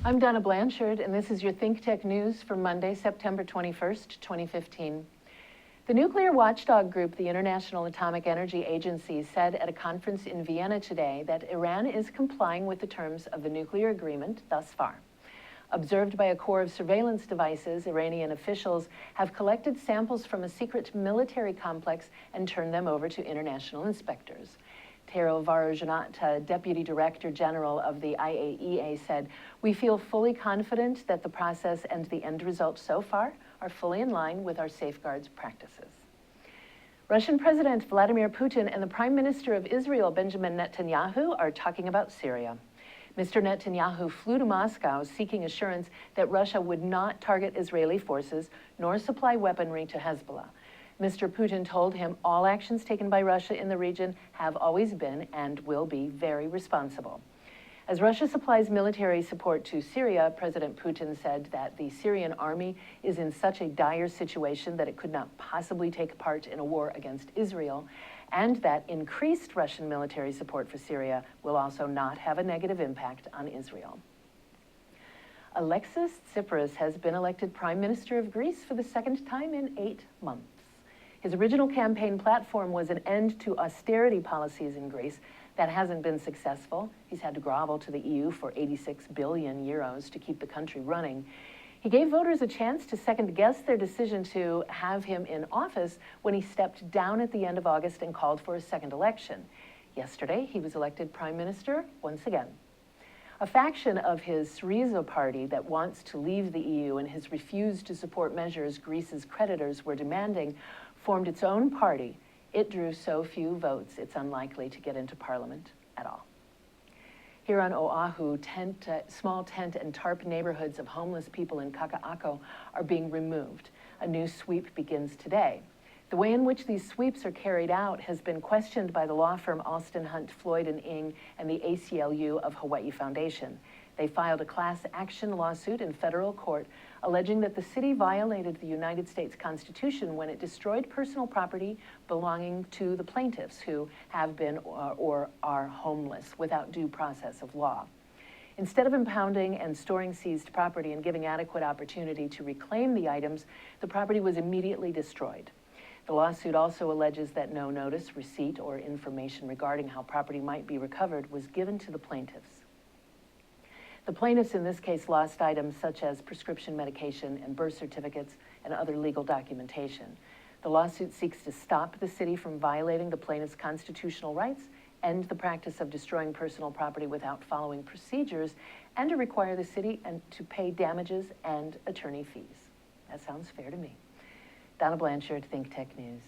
I'm Donna Blanchard, and this is your ThinkTech news for Monday, September 21st, 2015. The nuclear watchdog group, the International Atomic Energy Agency, said at a conference in Vienna today that Iran is complying with the terms of the nuclear agreement thus far. Observed by a corps of surveillance devices, Iranian officials have collected samples from a secret military complex and turned them over to international inspectors. Tero Varojanat, Deputy Director General of the IAEA, said, "We feel fully confident that the process and the end result so far are fully in line with our safeguards practices." Russian President Vladimir Putin and the Prime Minister of Israel, Benjamin Netanyahu, are talking about Syria. Mr. Netanyahu flew to Moscow seeking assurance that Russia would not target Israeli forces nor supply weaponry to Hezbollah. Mr. Putin told him all actions taken by Russia in the region have always been and will be very responsible. As Russia supplies military support to Syria, President Putin said that the Syrian army is in such a dire situation that it could not possibly take part in a war against Israel, and that increased Russian military support for Syria will also not have a negative impact on Israel. Alexis Tsipras has been elected Prime Minister of Greece for the second time in 8 months. His original campaign platform was an end to austerity policies in Greece. That hasn't been successful. He's had to grovel to the EU for 86 billion euros to keep the country running. He gave voters a chance to second-guess their decision to have him in office when he stepped down at the end of August and called for a second election. Yesterday, he was elected Prime Minister once again. A faction of his Syriza party that wants to leave the EU and has refused to support measures Greece's creditors were demanding formed its own party. It drew so few votes, it's unlikely to get into parliament at all. Here on Oahu, small tent and tarp neighborhoods of homeless people in Kaka'ako are being removed. A new sweep begins today. The way in which these sweeps are carried out has been questioned by the law firm Alston Hunt, Floyd & Ing and the ACLU of Hawaii Foundation. They filed a class action lawsuit in federal court alleging that the city violated the United States Constitution when it destroyed personal property belonging to the plaintiffs who have been or are homeless without due process of law. Instead of impounding and storing seized property and giving adequate opportunity to reclaim the items, the property was immediately destroyed. The lawsuit also alleges that no notice, receipt, or information regarding how property might be recovered was given to the plaintiffs. The plaintiffs in this case lost items such as prescription medication and birth certificates and other legal documentation. The lawsuit seeks to stop the city from violating the plaintiffs' constitutional rights, end the practice of destroying personal property without following procedures, and to require the city to pay damages and attorney fees. That sounds fair to me. Donna Blanchard, ThinkTech News.